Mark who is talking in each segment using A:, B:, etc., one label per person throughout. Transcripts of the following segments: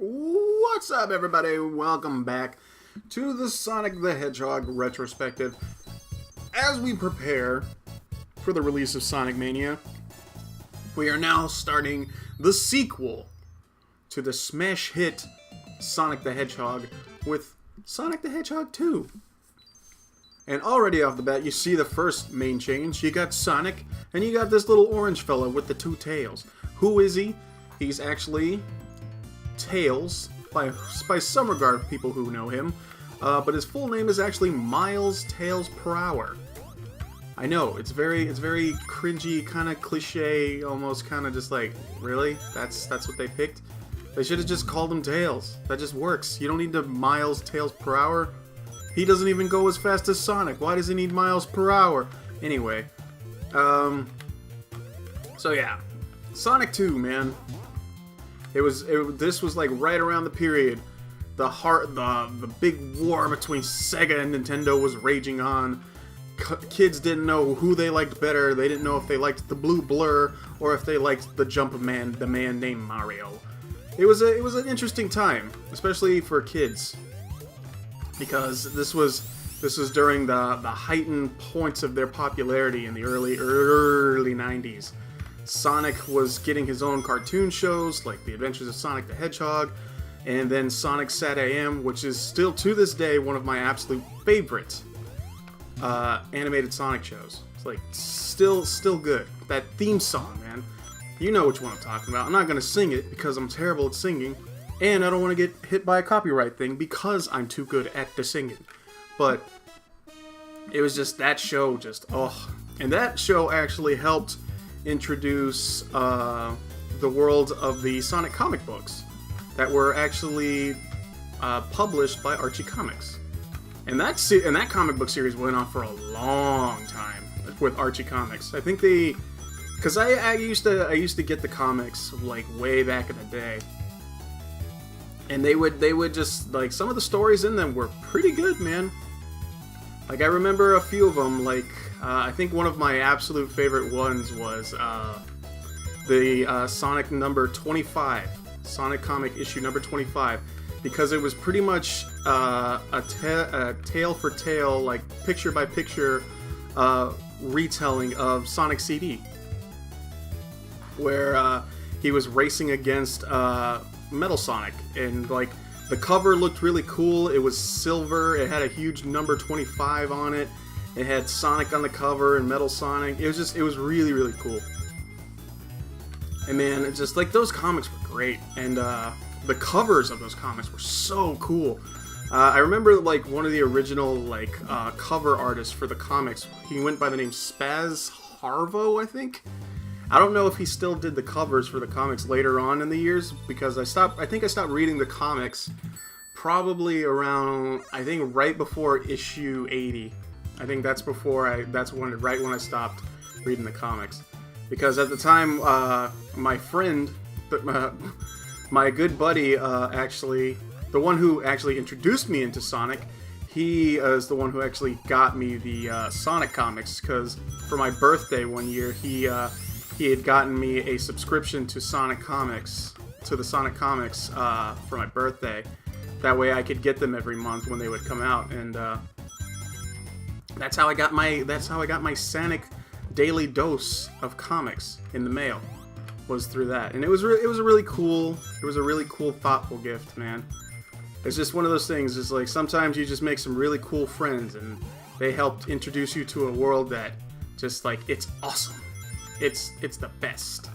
A: What's up, everybody? Welcome back to the Sonic the Hedgehog Retrospective. As we prepare for the release of Sonic Mania, we are now starting the sequel to the smash hit Sonic the Hedgehog with Sonic the Hedgehog 2. And already off the bat, you see the first main change. You got Sonic, and you got this little orange fella with the two tails. Who is he? He's actually Tails, by some regard, people who know him. But his full name is actually Miles Tails per Hour. I know, it's very cringy, kind of cliche, almost kind of just like, really? That's what they picked? They should have just called him Tails. That just works. You don't need to Miles Tails per Hour. He doesn't even go as fast as Sonic. Why does he need miles per hour? Anyway, so yeah, Sonic 2, man. This was like right around the period the big war between Sega and Nintendo was raging on. Kids didn't know who they liked better. They didn't know if they liked the blue blur or if they liked the the man named Mario. It was an interesting time, especially for kids, because this was during the heightened points of their popularity in the early 90s. Sonic was getting his own cartoon shows, like The Adventures of Sonic the Hedgehog, and then Sonic Sat AM, which is still, to this day, one of my absolute favorite animated Sonic shows. It's like, still good. That theme song, man. You know which one I'm talking about. I'm not going to sing it, because I'm terrible at singing, and I don't want to get hit by a copyright thing, because I'm too good at the singing. But it was just, that show just, oh. And that show actually helped introduce the world of the Sonic comic books that were actually published by Archie Comics. And that comic book series went on for a long time with Archie Comics. I think because I used to get the comics like way back in the day, and they would just, like, some of the stories in them were pretty good, man. Like, I remember a few of them, like, I think one of my absolute favorite ones was the Sonic number 25, Sonic comic issue number 25, because it was pretty much a tale for tale, like, picture by picture retelling of Sonic CD, where he was racing against Metal Sonic, and, like, the cover looked really cool. It was silver. It had a huge number 25 on it. It had Sonic on the cover and Metal Sonic. It was really, really cool. And man, it's just like, those comics were great. And the covers of those comics were so cool. I remember, like, one of the original, like, cover artists for the comics. He went by the name Spaz Harvo, I think. I don't know if he still did the covers for the comics later on in the years, because I think I stopped reading the comics probably around, I think, right before issue 80. I think that's right when I stopped reading the comics. Because at the time, my friend, my good buddy, actually, the one who actually introduced me into Sonic, he is the one who actually got me the Sonic comics, because for my birthday one year, he had gotten me a subscription to Sonic Comics, for my birthday. That way I could get them every month when they would come out, and that's how I got my Sonic daily dose of comics in the mail, was through that. And it was a really cool, thoughtful gift, man. It's just one of those things. It's like, sometimes you just make some really cool friends, and they helped introduce you to a world that just, like, it's awesome. It's the best.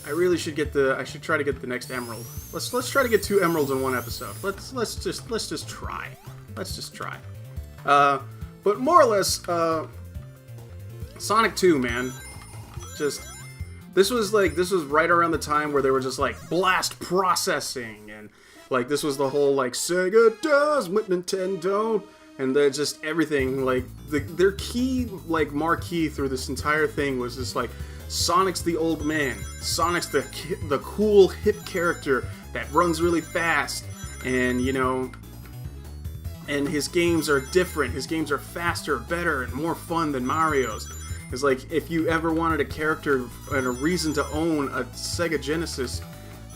A: I really should try to get the next emerald. Let's try to get 2 emeralds in one episode. Let's just try. But more or less, Sonic 2, man. This was right around the time where they were just like, blast processing, and like, this was the whole, like, Sega does what Nintendo. And they're just everything, like, their key, like, marquee through this entire thing was just like, Sonic's the old man. Sonic's the cool, hip character that runs really fast. And, you know, and his games are different. His games are faster, better, and more fun than Mario's. It's like, if you ever wanted a character and a reason to own a Sega Genesis,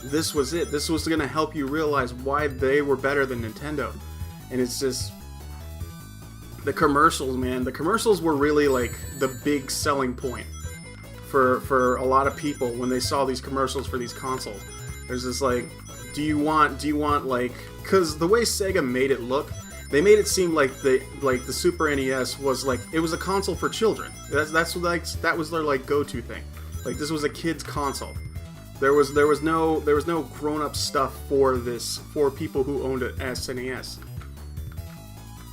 A: this was it. This was going to help you realize why they were better than Nintendo. And it's just... the commercials, man. The commercials were really, like, the big selling point for a lot of people when they saw these commercials for these consoles. There's this, like, do you want, like... because the way Sega made it look, they made it seem like the Super NES was, like, it was a console for children. That was their, like, go-to thing. Like, this was a kid's console. There was no grown-up stuff for people who owned it as SNES.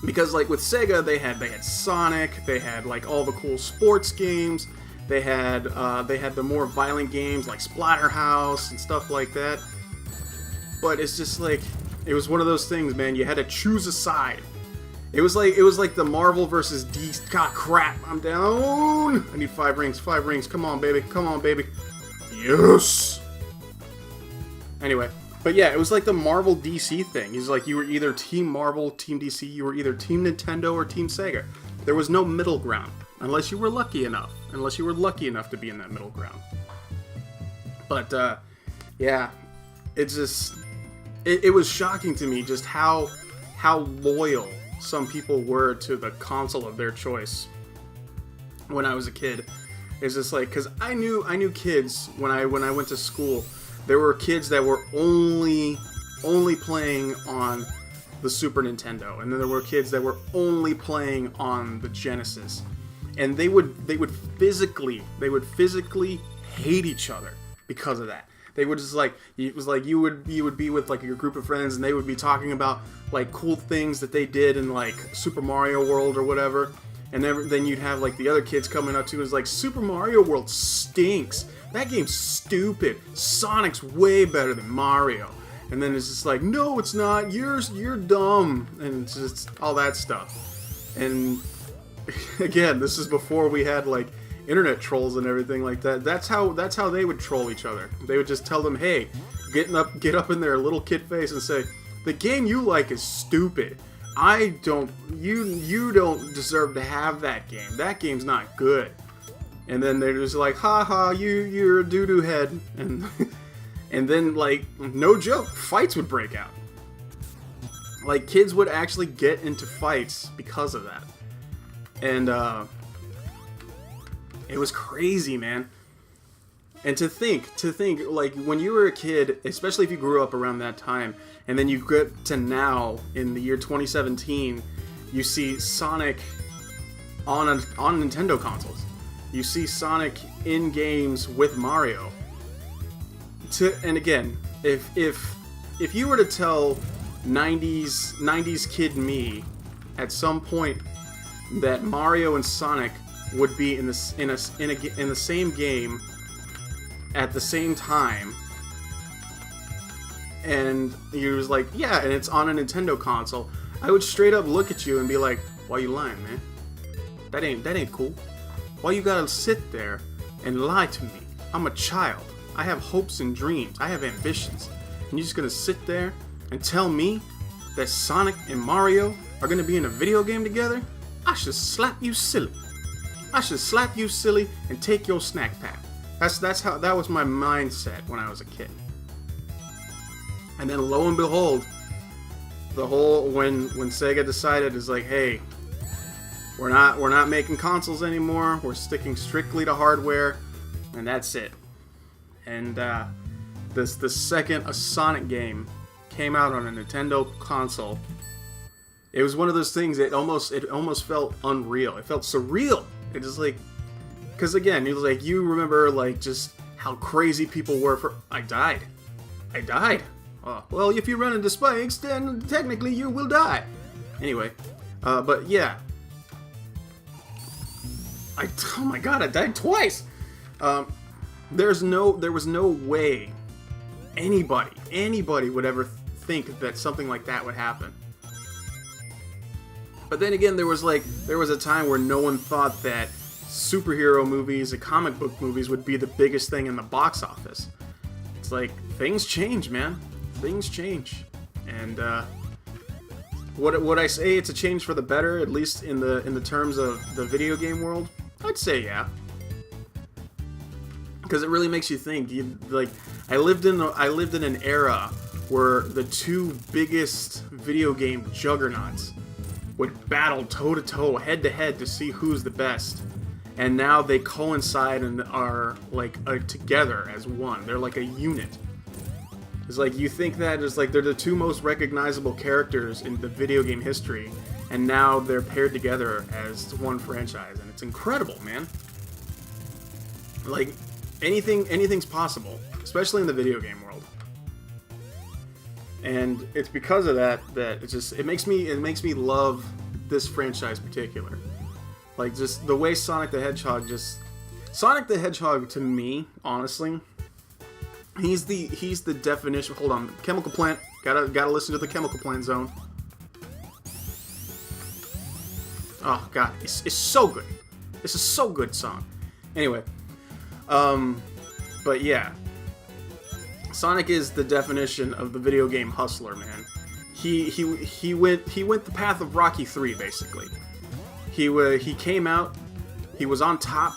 A: Because, like, with Sega, they had Sonic, they had, like, all the cool sports games, they had the more violent games like Splatterhouse and stuff like that. But it's just like, it was one of those things, man. You had to choose a side. It was like the Marvel versus DC. God, crap! I'm down. I need 5 rings. 5 rings. Come on, baby. Come on, baby. Yes. Anyway, but yeah, it was like the Marvel DC thing. It's like you were either Team Marvel, Team DC. You were either Team Nintendo or Team Sega. There was no middle ground, unless you were lucky enough. Unless you were lucky enough to be in that middle ground. But yeah, it's just it was shocking to me just how loyal some people were to the console of their choice when I was a kid. It's just like, because I knew kids when I went to school. There were kids that were only playing on the Super Nintendo, and then there were kids that were only playing on the Genesis, and they would physically hate each other because of that. They would just, like, it was like you would be with, like, your group of friends, and they would be talking about, like, cool things that they did in, like, Super Mario World or whatever. And then you'd have, like, the other kids coming up to you and was like, Super Mario World stinks. That game's stupid. Sonic's way better than Mario. And then it's just like, no, it's not. You're dumb. And it's just all that stuff. And again, this is before we had, like, internet trolls and everything like that. That's how they would troll each other. They would just tell them, hey, get up in their little kid face and say, the game you like is stupid. You don't deserve to have that game. That game's not good. And then they're just like, haha, you're a doo-doo head. And and then, like, no joke, fights would break out. Like, kids would actually get into fights because of that. And it was crazy, man. And to think, like, when you were a kid, especially if you grew up around that time, and then you get to now, in the year 2017, you see Sonic on Nintendo consoles. You see Sonic in games with Mario. And again, if you were to tell 90s kid me at some point that Mario and Sonic would be in the same game at the same time, and he was like, yeah, and it's on a Nintendo console, I would straight up look at you and be like, why you lying, man? That ain't cool. Why you gotta sit there and lie to me? I'm a child. I have hopes and dreams. I have ambitions. And you're just gonna sit there and tell me that Sonic and Mario are gonna be in a video game together? I should slap you silly. I should slap you silly and take your snack pack. That was my mindset when I was a kid. And then lo and behold, when Sega decided, is like, hey, we're not making consoles anymore. We're sticking strictly to hardware, and that's it. And the second a Sonic game came out on a Nintendo console, it was one of those things. It almost felt unreal. It felt surreal. It was like, because again, it was like, you remember, like, just how crazy people were for. I died. Well, if you run into spikes, then technically you will die. Anyway, but yeah. Oh my god, I died twice! There was no way anybody would ever think that something like that would happen. But then again, there was a time where no one thought that superhero movies and comic book movies would be the biggest thing in the box office. It's like, things change, man. Things change. And would I say it's a change for the better, at least in the terms of the video game world? I'd say yeah. because it really makes you think. I lived in an era where the two biggest video game juggernauts would battle toe to toe, head to head, to see who's the best. And now they coincide and are together as one. They're like a unit. It's like you think that it's like they're the two most recognizable characters in the video game history, and now they're paired together as one franchise, and it's incredible, man. Like anything's possible, especially in the video game world. And it's because of that it makes me love this franchise in particular. Like, just the way Sonic the Hedgehog to me, honestly, he's the definition. Hold on, Chemical Plant. Gotta listen to the Chemical Plant zone. Oh god, it's so good. This is so good song. Anyway, but yeah, Sonic is the definition of the video game hustler, man. He went the path of Rocky 3, basically. He came out, he was on top.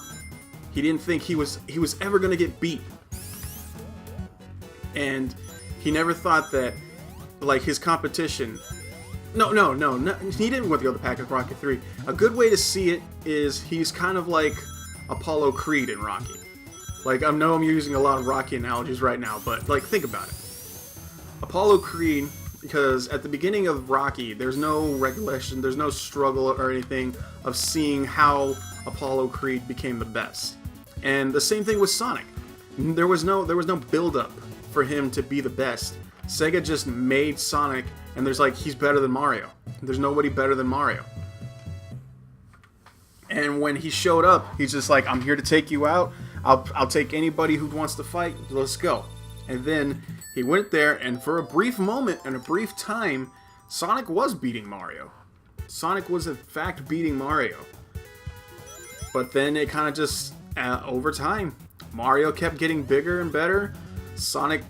A: He didn't think he was ever gonna get beat, and he never thought that like his competition. No, he didn't want to go the path of Rocky 3. A good way to see it is he's kind of like Apollo Creed in Rocky. Like, I know I'm using a lot of Rocky analogies right now, but like, think about it. Apollo Creed, because at the beginning of Rocky, there's no recollection, there's no struggle or anything of seeing how Apollo Creed became the best. And the same thing with Sonic. There was no build-up for him to be the best. Sega just made Sonic, and there's like, he's better than Mario. There's nobody better than Mario. And when he showed up, he's just like, I'm here to take you out. I'll take anybody who wants to fight. Let's go. And then he went there, and for a brief moment and a brief time, Sonic was beating Mario. Sonic was in fact beating Mario. But then it kind of just, over time, Mario kept getting bigger and better. Sonic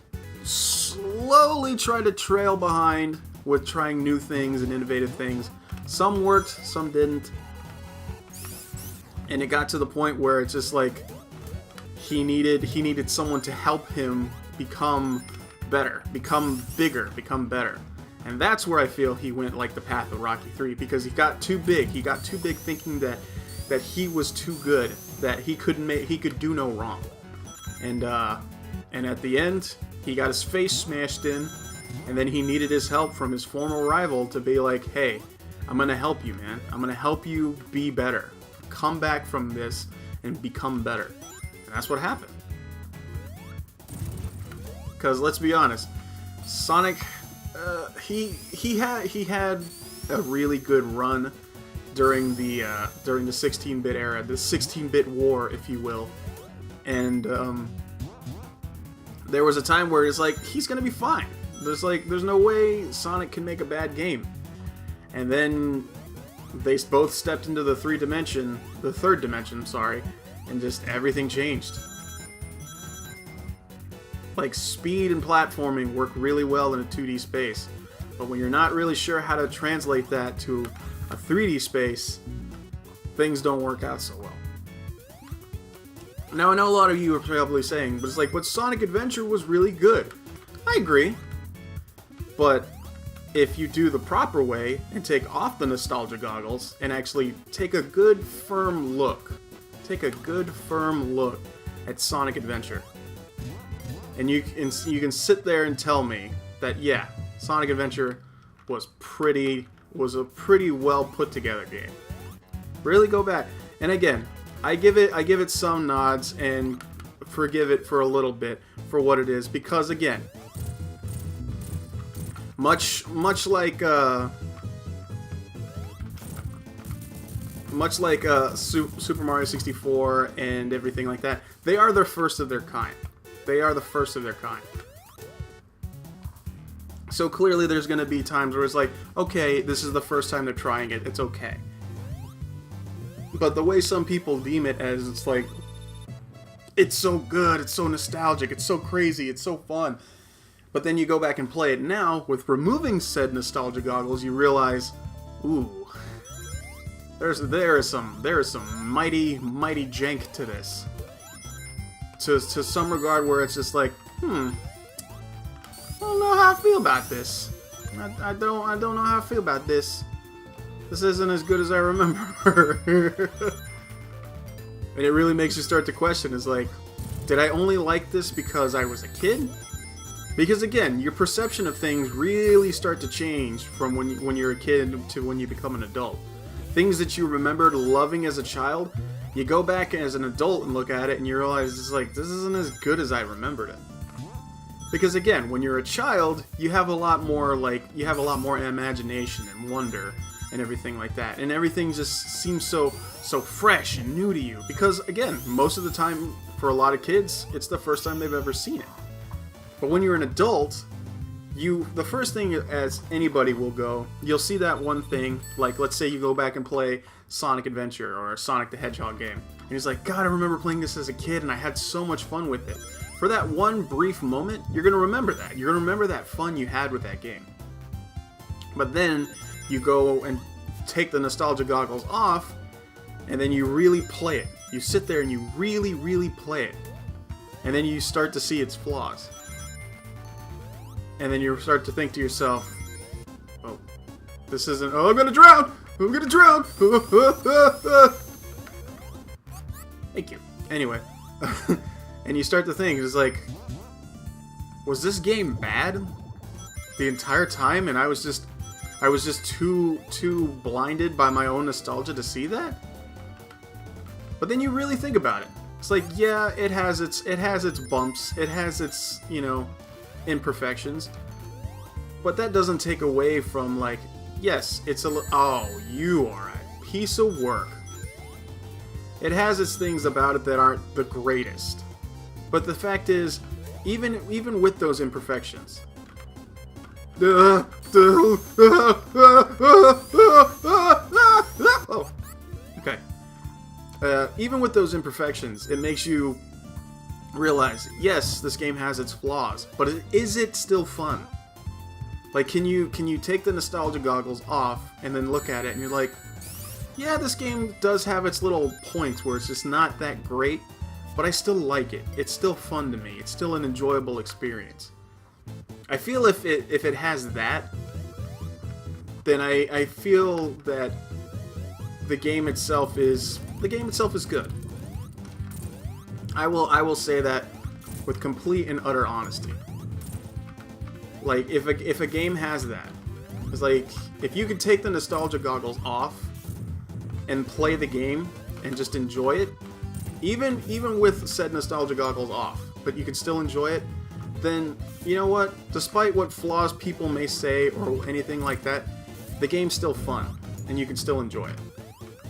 A: slowly tried to trail behind with trying new things and innovative things. Some worked, some didn't. And it got to the point where it's just like he needed someone to help him become better, become bigger, become better. And that's where I feel he went like the path of Rocky 3, because he got too big. He got too big thinking that he was too good, that he could do no wrong. And at the end, he got his face smashed in, and then he needed his help from his former rival to be like, hey, I'm going to help you, man. I'm going to help you be better. Come back from this and become better. And that's what happened. Because let's be honest, Sonic, he had a really good run during the 16-bit era, the 16-bit war, if you will. And there was a time where it's like, he's gonna be fine. There's no way Sonic can make a bad game. And then they both stepped into the third dimension, and just everything changed. Like, speed and platforming work really well in a 2D space, but when you're not really sure how to translate that to a 3D space, things don't work out so well. Now, I know a lot of you are probably saying, but it's like, but Sonic Adventure was really good. I agree. But if you do the proper way and take off the nostalgia goggles and actually take a good firm look at Sonic Adventure, and you can sit there and tell me that, yeah, Sonic Adventure was a pretty well put together game. Really go back. And again, I give it some nods and forgive it for a little bit for what it is, because again, much like Super Mario 64 and everything like that, they are the first of their kind. So clearly there's going to be times where it's like, okay, this is the first time they're trying it, it's okay. But the way some people deem it as, it's like, it's so good, it's so nostalgic, it's so crazy, it's so fun. But then you go back and play it now, with removing said nostalgia goggles, you realize, ooh, there is some mighty jank to this. to some regard where it's just like, I don't know how I feel about this. I don't know how I feel about this. This isn't as good as I remember. And it really makes you start to question, is like, did I only like this because I was a kid? Because again, your perception of things really start to change from when you're a kid to when you become an adult. Things that you remembered loving as a child, you go back as an adult and look at it and you realize it's like, this isn't as good as I remembered it. Because again, when you're a child, you have a lot more imagination and wonder and everything like that. And everything just seems so fresh and new to you. Because again, most of the time for a lot of kids, it's the first time they've ever seen it. But when you're an adult, the first thing as anybody will go, you'll see that one thing, like let's say you go back and play Sonic Adventure or Sonic the Hedgehog game. And he's like, God, I remember playing this as a kid and I had so much fun with it. For that one brief moment, you're going to remember that. You're going to remember that fun you had with that game. But then you go and take the nostalgia goggles off, and then you really play it. You sit there and you really, really play it. And then you start to see its flaws. And then you start to think to yourself, oh, this isn't, oh, I'm going to drown! I'm going to drown! Thank you. Anyway. And you start to think, it's like, was this game bad the entire time, and I was just too blinded by my own nostalgia to see that? But then you really think about it. It's like, yeah, it has its bumps, it has its, imperfections. But that doesn't take away from, like, yes, oh, you are a piece of work. It has its things about it that aren't the greatest. But the fact is, even with those imperfections, oh, okay. Even with those imperfections, it makes you realize, yes, this game has its flaws, but is it still fun? Like, can you take the nostalgia goggles off and then look at it and you're like, yeah, this game does have its little points where it's just not that great, but I still like it. It's still fun to me. It's still an enjoyable experience. I feel if it has that, then I feel that the game itself is good. I will say that with complete and utter honesty. Like, if a game has that, it's like, if you could take the nostalgia goggles off and play the game and just enjoy it, even with said nostalgia goggles off, but you can still enjoy it, then, you know what? Despite what flaws people may say or anything like that, the game's still fun, and you can still enjoy it.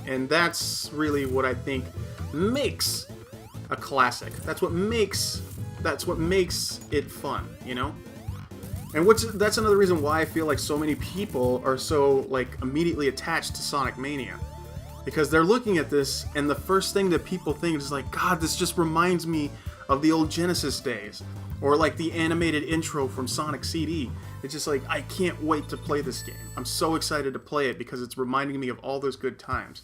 A: And that's really what I think makes a classic. That's what makes it fun, And that's another reason why I feel like so many people are so, like, immediately attached to Sonic Mania. Because they're looking at this, and the first thing that people think is like, God, this just reminds me of the old Genesis days. Or like the animated intro from Sonic CD. It's just like, I can't wait to play this game. I'm so excited to play it because it's reminding me of all those good times.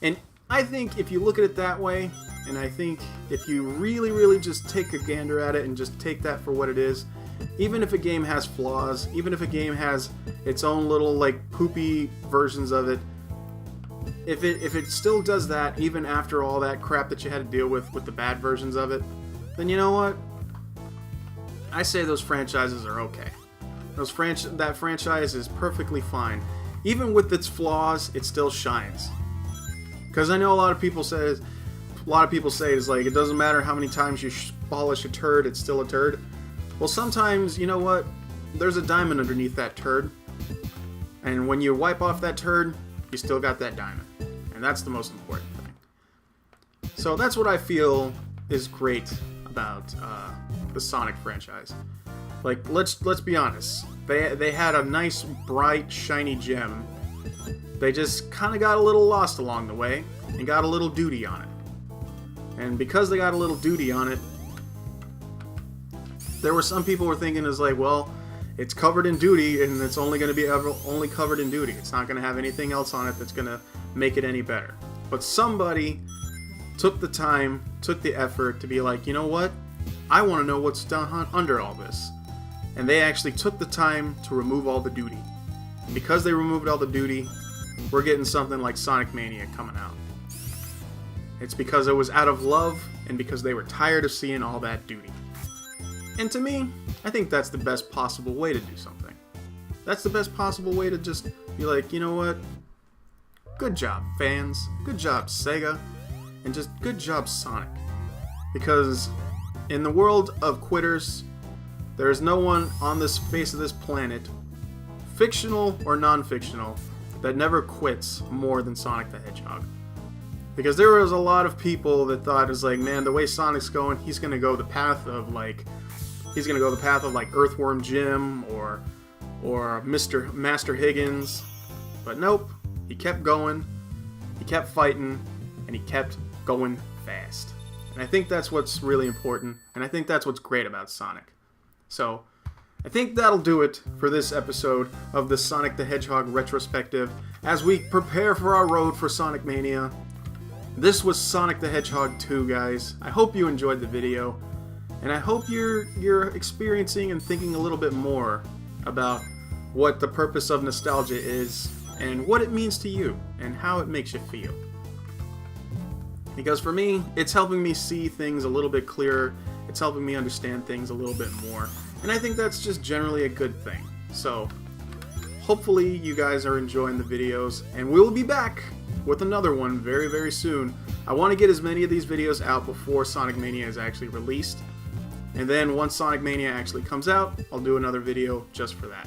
A: And I think if you look at it that way, and I think if you really, really just take a gander at it and just take that for what it is, even if a game has flaws, even if a game has its own little, like, poopy versions of it, if it still does that, even after all that crap that you had to deal with the bad versions of it, then you know what? I say those franchises are okay. That franchise is perfectly fine. Even with its flaws, it still shines. Because I know a lot of people say it's like, it doesn't matter how many times you polish a turd, it's still a turd. Well, sometimes, you know what? There's a diamond underneath that turd. And when you wipe off that turd, you still got that diamond. And that's the most important thing. So that's what I feel is great about the Sonic franchise. Like, let's be honest. They had a nice, bright, shiny gem. They just kind of got a little lost along the way and got a little duty on it. And because they got a little duty on it, there were some people were thinking is like, well, it's covered in duty and it's only going to be only covered in duty. It's not going to have anything else on it that's going to make it any better. But somebody took the time, took the effort to be like, you know what? I want to know what's down under all this. And they actually took the time to remove all the duty. And because they removed all the duty, we're getting something like Sonic Mania coming out. It's because it was out of love and because they were tired of seeing all that duty. And to me, I think that's the best possible way to do something. That's the best possible way to just be like, you know what? Good job, fans. Good job, Sega. And just good job, Sonic. Because in the world of quitters, there is no one on this face of this planet, fictional or non-fictional, that never quits more than Sonic the Hedgehog. Because there was a lot of people that thought it was like, man, the way Sonic's going, he's gonna go the path of like Earthworm Jim or Master Higgins. But nope, he kept going, he kept fighting, and he kept going fast. And I think that's what's really important, and I think that's what's great about Sonic. So, I think that'll do it for this episode of the Sonic the Hedgehog Retrospective as we prepare for our road for Sonic Mania. This was Sonic the Hedgehog 2, guys. I hope you enjoyed the video, and I hope you're experiencing and thinking a little bit more about what the purpose of nostalgia is and what it means to you and how it makes you feel. Because for me, it's helping me see things a little bit clearer, it's helping me understand things a little bit more, and I think that's just generally a good thing. So, hopefully you guys are enjoying the videos, and we'll be back with another one very, very soon. I want to get as many of these videos out before Sonic Mania is actually released, and then once Sonic Mania actually comes out, I'll do another video just for that.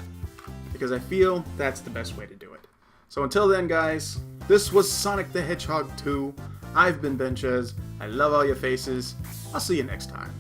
A: Because I feel that's the best way to do it. So until then, guys, this was Sonic the Hedgehog 2. I've been Benches. I love all your faces. I'll see you next time.